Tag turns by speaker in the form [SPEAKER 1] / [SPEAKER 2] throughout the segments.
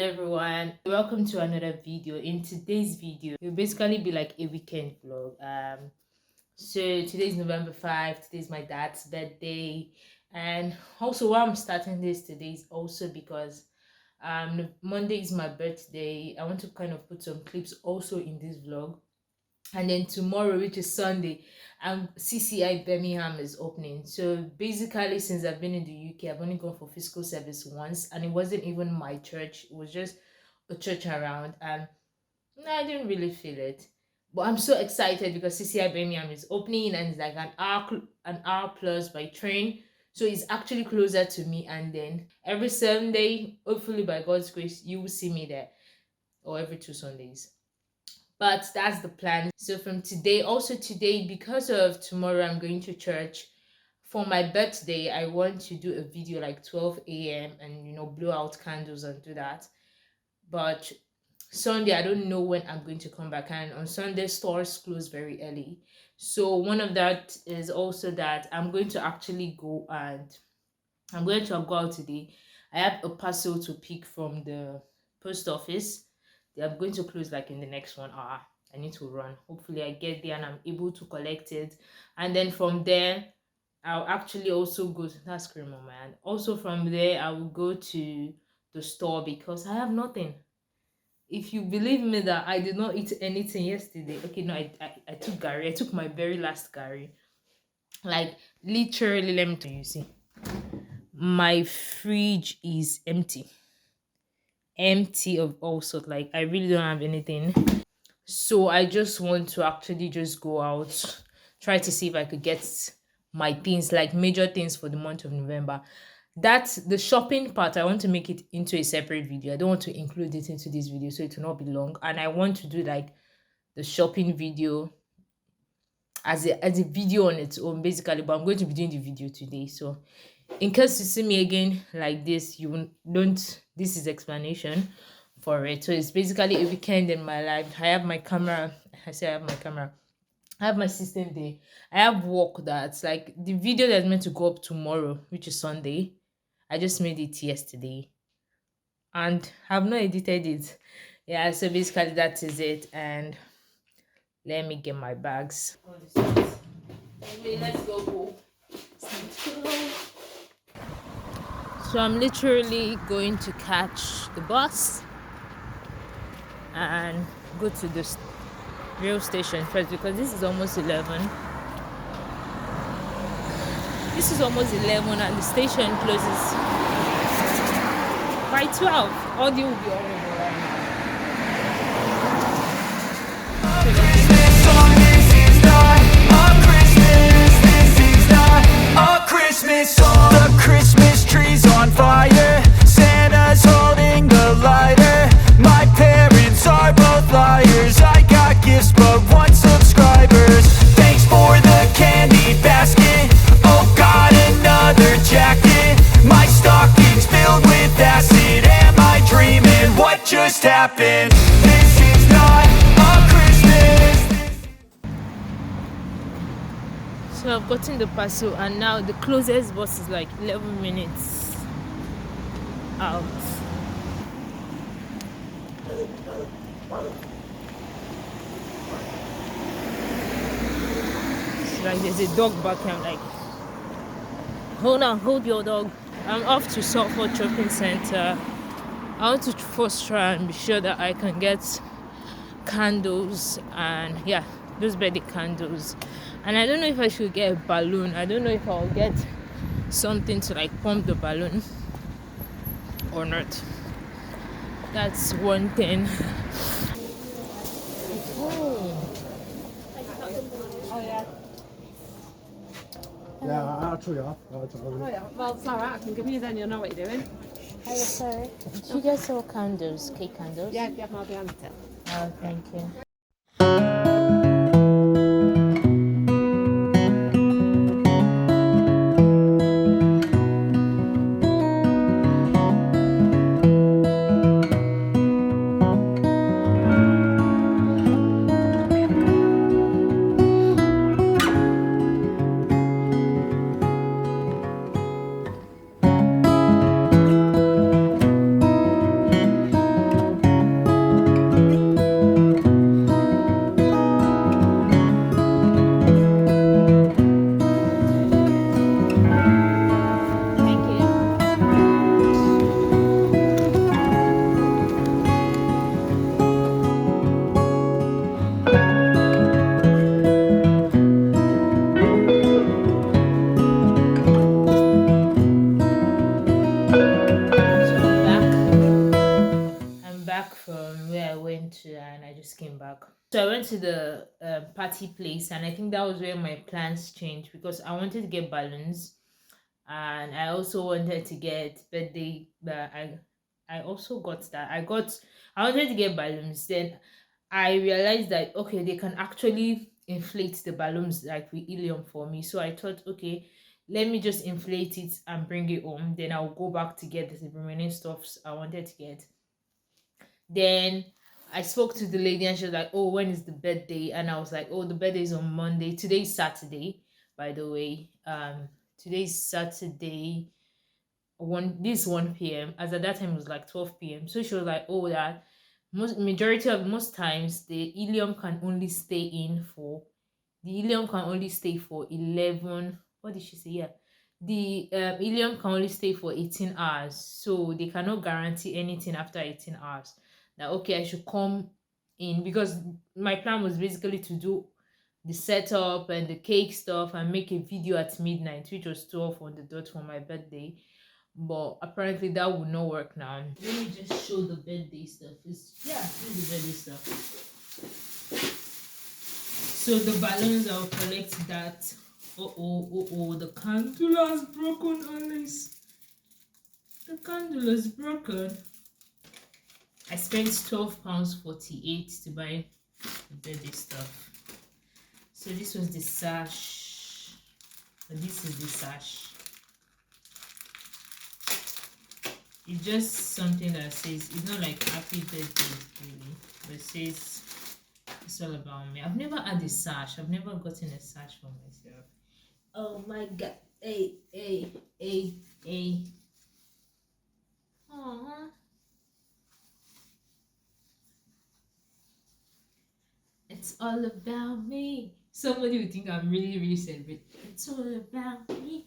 [SPEAKER 1] Hello everyone, welcome to another video. In today's video it will basically be like a weekend vlog. So today's November 5th. Today's my dad's birthday, and also why I'm starting this today is also because Monday is my birthday. I want to kind of put some clips also in this vlog, and then tomorrow, which is Sunday, CCI Birmingham is opening. So basically, since I've been in the UK, I've only gone for physical service once, and it wasn't even my church. It was just a church around, and no, I didn't really feel it. But I'm so excited because CCI Birmingham is opening, and it's like an hour plus by train. So it's actually closer to me, and then every Sunday, hopefully by God's grace, you will see me there, or every 2 Sundays. But that's the plan. So from today, also today, because of tomorrow I'm going to church for my birthday, I want to do a video like 12 a.m. and blow out candles and do that. But Sunday, I don't know when I'm going to come back, and on Sunday stores close very early. So one of that is also that I'm going to actually go, and I'm going to go out today. I have a parcel to pick from the post office. They are going to close like in the next 1 hour. I need to run. Hopefully I get there and I'm able to collect it. And then from there, I'll actually also go to that scream on my hand. Also from there, I will go to the store because I have nothing. If you believe me that I did not eat anything yesterday. Okay, no, I took Gary. I took my very last Gary. Like literally, let me tell you, see. My fridge is empty of all sorts. Like I really don't have anything, so I just want to actually just go out, try to see if I could get my things, like major things for the month of November. That's the shopping part. I want to make it into a separate video. I don't want to include it into this video so it will not be long, and I want to do like the shopping video as a video on its own basically, but I'm going to be doing the video today. So in case you see me again like this, you don't, this is explanation for it. So it's basically a weekend in my life. I have my camera. I say I have my camera. I have my system there. I have work that's like the video that's meant to go up tomorrow, which is Sunday. I just made it yesterday and have not edited it. Yeah, so basically that is it. And let me get my bags. Anyway, let's go. So I'm literally going to catch the bus and go to the rail station first because this is almost 11. This is almost 11 and the station closes by 12. Audio will be all over.
[SPEAKER 2] Christmas song. The Christmas tree's on fire. Santa's holding the lighter. My parents are both liars. I got gifts but 1 subscribers. Thanks for the candy basket. Oh God, another jacket. My stocking's filled with acid. Am I dreaming? What just happened? This is not a Christmas.
[SPEAKER 1] So I've gotten the parcel, and now the closest bus is like 11 minutes out. It's like there's a dog back here. I'm like, hold on, hold your dog. I'm off to Salford Shopping Center. I want to first try and be sure that I can get candles, and yeah, those birthday candles. And I don't know if I should get a balloon. I don't know if I'll get something to like pump the balloon or not. That's one thing.
[SPEAKER 3] Yeah, I'll show you.
[SPEAKER 4] Oh yeah, well it's alright, I can give you then, you'll know what you're doing.
[SPEAKER 1] Hello, sorry. Do you guys sell candles, cake candles?
[SPEAKER 4] Yeah, get more behind the till.
[SPEAKER 1] Oh, thank you. from where I went to, and I just came back. So I went to the party place, and I think that was where my plans changed because I wanted to get balloons, and I also wanted to get birthday. But I also got that. I wanted to get balloons. Then I realized that okay, they can actually inflate the balloons like with helium for me. So I thought, okay, let me just inflate it and bring it home. Then I'll go back to get the remaining stuffs I wanted to get. Then I spoke to the lady and she was like, "Oh, when is the birthday?" And I was like, "Oh, the birthday is on Monday. Today's Saturday, by the way. Today's Saturday. This 1 p.m. As at that time it was like 12 p.m. So she was like, "Oh, that most times the helium can only stay in for the helium can only stay for 11. What did she say? Yeah, the helium can only stay for 18 hours, so they cannot guarantee anything after 18 hours. Now, okay, I should come in because my plan was basically to do the setup and the cake stuff and make a video at midnight, which was 12 on the dot for my birthday. But apparently that would not work now. Let me just show the birthday stuff. This is the birthday stuff. So the balloons, I'll collect that. The candle has broken, Alice. The candle is broken. I spent £12.48 to buy the birthday stuff. So this was the sash. This is the sash. It's just something that says, it's not like happy birthday really, but it says it's all about me. I've never had a sash. I've never gotten a sash for myself. Oh my god. Hey. Aww. It's all about me. Somebody would think I'm really, really celebrating. It's all about me.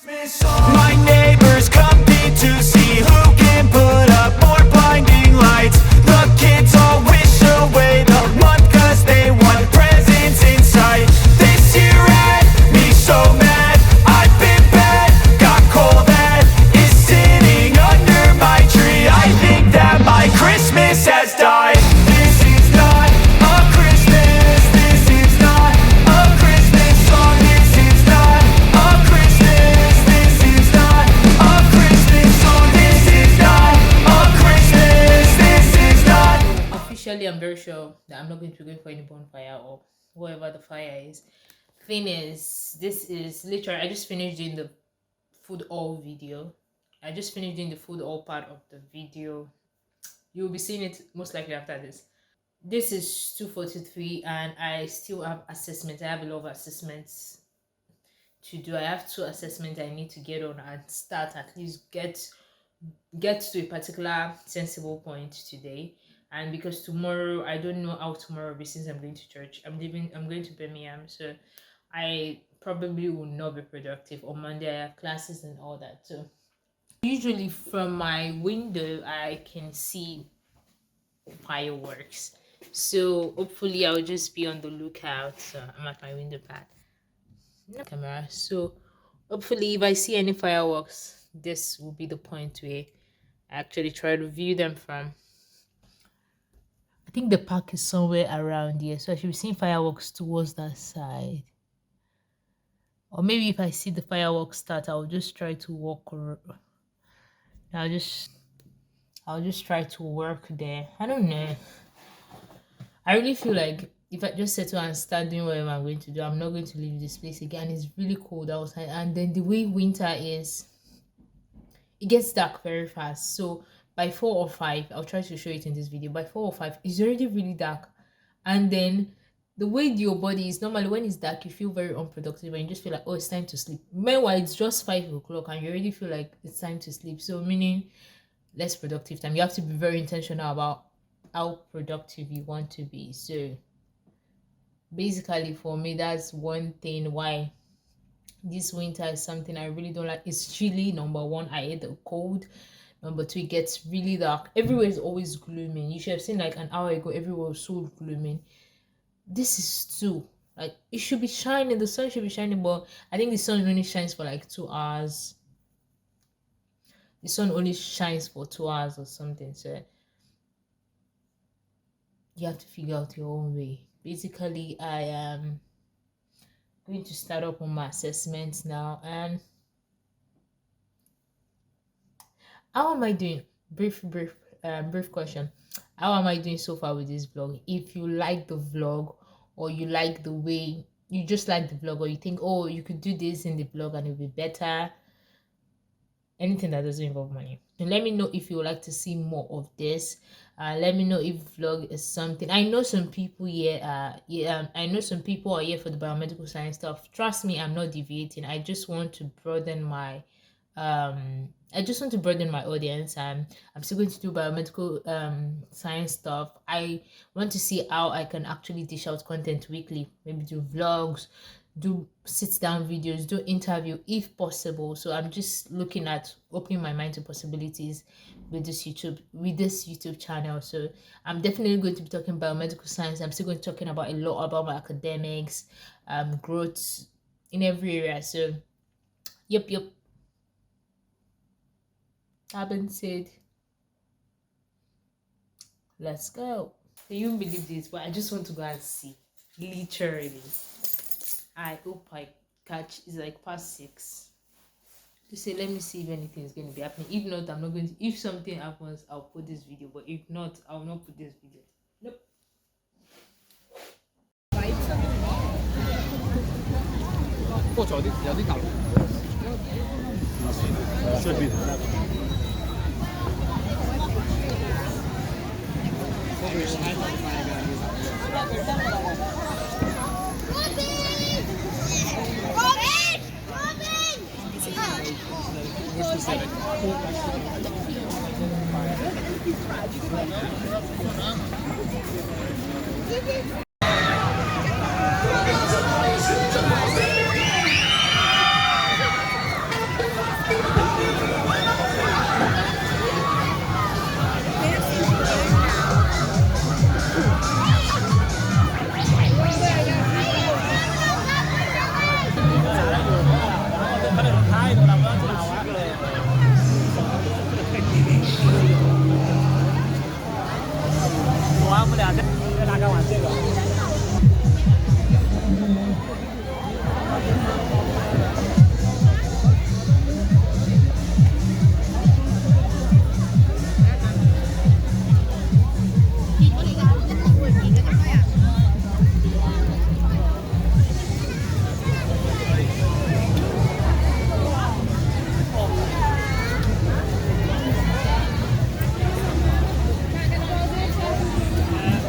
[SPEAKER 2] My neighbors compete to see who can put up more blinding lights. The kids all wish away the month cause they want presents in sight. This year had me so mad, I've been bad, got coal that is sitting under my tree. I think that my Christmas has died. This is not a Christmas, this is not a Christmas song, this is not a Christmas, this is not a Christmas song, this is not a Christmas, this is not.
[SPEAKER 1] Officially, I'm very sure that I'm not going to be going for any bonfire or whatever the fire is. Thing is, this is literally, I just finished doing the food haul video. I just finished doing the food haul part of the video. You'll be seeing it most likely after this. This is 2:43 and I still have assessments. I have a lot of assessments to do. I have 2 assessments I need to get on and start at least get to a particular sensible point today. And because tomorrow, I don't know how tomorrow will be since I'm going to church. I'm going to Birmingham, so I probably will not be productive. On Monday I have classes and all that. So usually from my window I can see fireworks. So hopefully I'll just be on the lookout. So I'm at my window pad. No camera. So hopefully if I see any fireworks, this will be the point where I actually try to view them from. I think the park is somewhere around here, so I should be seeing fireworks towards that side. Or maybe if I see the fireworks start, I'll just try to walk. I'll just try to work there. I don't know. I really feel like if I just settle and start doing whatever I'm going to do, I'm not going to leave this place again. It's really cold outside, and then the way winter is, it gets dark very fast. So by 4 or 5, I'll try to show it in this video. By 4 or 5, it's already really dark, and then the way your body is normally when it's dark, you feel very unproductive and you just feel like, oh, it's time to sleep. Meanwhile, it's just 5 o'clock and you already feel like it's time to sleep. So meaning less productive time. You have to be very intentional about how productive you want to be. So basically for me, that's one thing why this winter is something I really don't like. It's chilly. Number 1, I hate the cold. Number 2, it gets really dark. Everywhere is always glooming. You should have seen like an hour ago, everywhere was so glooming. This is 2. Like it should be shining, the sun should be shining, but I think the sun only shines for like 2 hours. The sun only shines for 2 hours or something. So you have to figure out your own way. Basically, I am going to start up on my assessments now. And how am I doing? Brief question. How am I doing so far with this vlog? If you like the vlog, or you like the way, you just like the vlog, or you think, oh, you could do this in the vlog and it'll be better, anything that doesn't involve money, and let me know if you would like to see more of this. Let me know if vlog is something. I know some people here, I know some people are here for the biomedical science stuff. Trust me, I'm not deviating. I just want to broaden my audience. I'm still going to do biomedical science stuff. I want to see how I can actually dish out content weekly, maybe do vlogs, do sit down videos, do interview if possible. So I'm just looking at opening my mind to possibilities with this YouTube channel. So I'm definitely going to be talking biomedical science. I'm still going to be talking about a lot about my academics, growth in every area. So yep. That being said, let's go. You won't believe this, but I just want to go and see. Literally. I hope I catch. It's like past 6. To say, let me see if anything is going to be happening. If not, I'm not going to. If something happens, I'll put this video. But if not, I'll not put this video. Nope.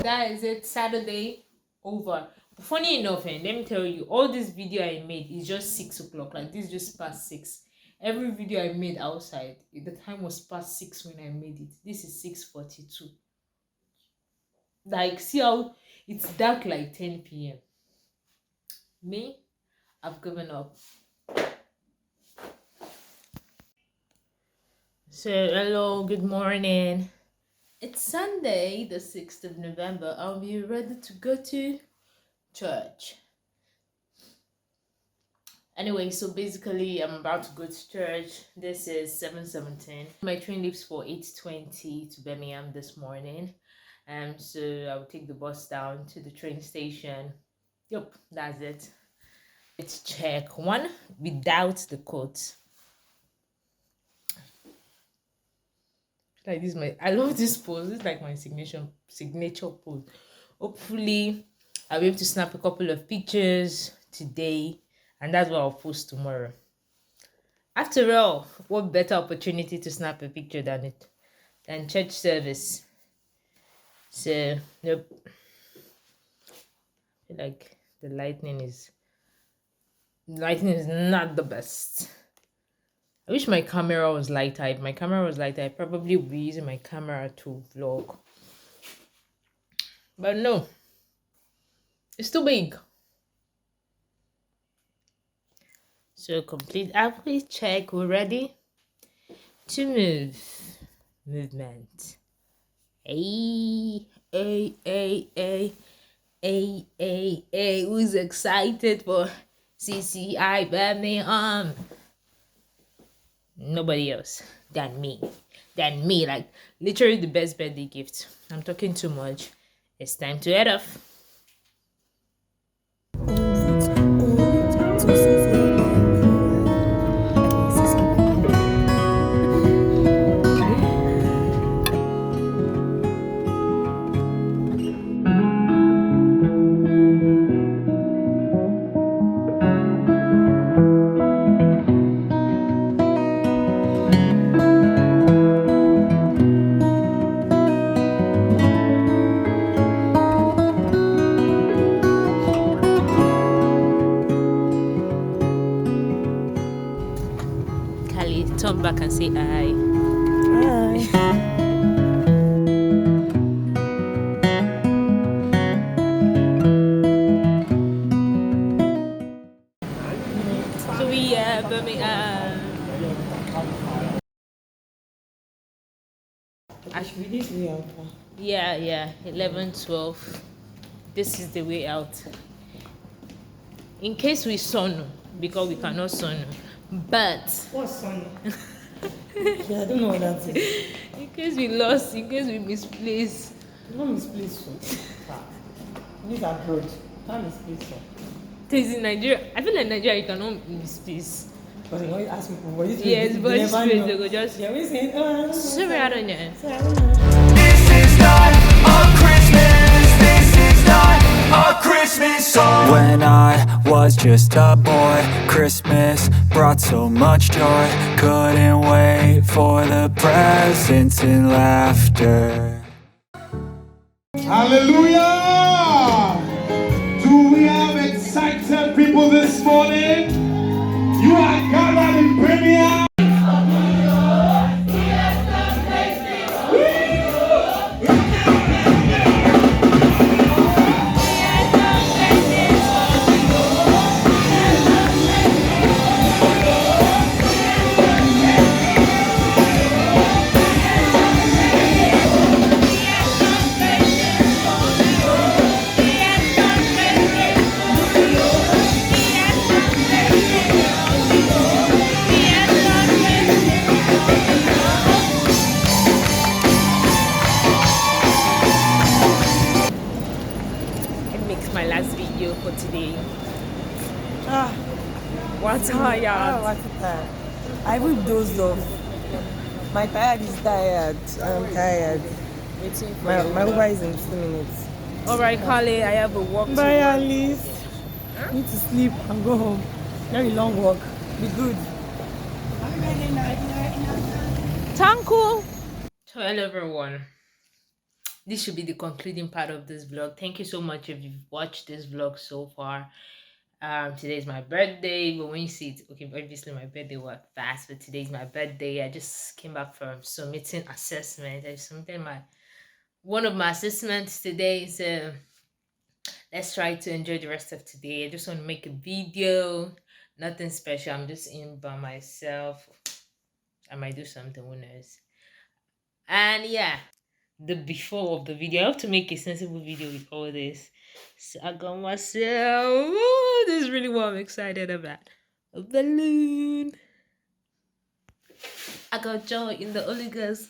[SPEAKER 1] That is it. Saturday over. Funny enough, let me tell you, all this video I made is just 6 o'clock. Like, this is just past 6. Every video I made outside, the time was past 6 when I made it. This is 6:42. Like, see how it's dark like 10 p.m. Me, I've given up. So hello, good morning. It's Sunday, the 6th of November. I'll be ready to go to church. Anyway, so basically I'm about to go to church. This is 7:17. My train leaves for 8:20 to Birmingham this morning. So I'll take the bus down to the train station. Yep, that's it. Let's check one without the coat. Like this, I love this pose. It's like my signature pose. Hopefully I'll be able to snap a couple of pictures today, and that's what I'll post tomorrow. After all, what better opportunity to snap a picture than church service? So nope. I feel like the lighting is not the best. I wish my camera was lighter. If my camera was lighter, I probably would be using my camera to vlog. But no, it's too big. So complete outfit check. We're ready to move. Movement. Hey. Who's excited for CCI Birmingham? Nobody else than me. Like, literally the best birthday gift. I'm talking too much. It's time to head off. Kali, turn back and say hi. So we Birmingham. Yeah, 11, 12. This is the way out. In case we son, because we cannot son, but
[SPEAKER 5] What's son? Yeah, I don't know what that is.
[SPEAKER 1] in case we lost, in case we misplaced.
[SPEAKER 5] Not misplaced so. These are abroad. Can't misplace so.
[SPEAKER 1] Things in Nigeria, I feel like Nigeria you cannot misplace.
[SPEAKER 5] Because they always ask people, what is
[SPEAKER 1] Yes, but it's
[SPEAKER 5] never
[SPEAKER 1] straight,
[SPEAKER 5] know.
[SPEAKER 1] they go just.
[SPEAKER 5] They always say, oh, I don't know.
[SPEAKER 1] Sorry, I don't know.
[SPEAKER 5] So I don't know.
[SPEAKER 2] This is not a Christmas. This is not a Christmas song. When I was just a boy, Christmas brought so much joy. Couldn't wait for the presents and laughter.
[SPEAKER 3] Hallelujah! Do we have excited people this morning? You are gathered in Premier.
[SPEAKER 1] It makes my last video for today.
[SPEAKER 5] What's tired? What's tired? I will dozed off. My tired is tired. I'm tired.
[SPEAKER 1] Waiting for
[SPEAKER 5] My Uber is in 2 minutes.
[SPEAKER 1] Alright, Kale, I have a walk.
[SPEAKER 5] Bye, Alice. Need to sleep and go home. Very long walk. Be good.
[SPEAKER 1] Tanku. So hello everyone. This should be the concluding part of this vlog. Thank you so much if you've watched this vlog so far. Today is my birthday, but when you see it, okay, obviously my birthday was fast, but today's my birthday. I just came back from submitting assessment. I submitted one of my assessments today, so let's try to enjoy the rest of today. I just want to make a video, nothing special. I'm just in by myself. I might do something, who knows. And yeah, the before of the video, I have to make a sensible video with all this. So I got myself, ooh, this is really what I'm excited about, a balloon. I got joy in the Holy Ghost.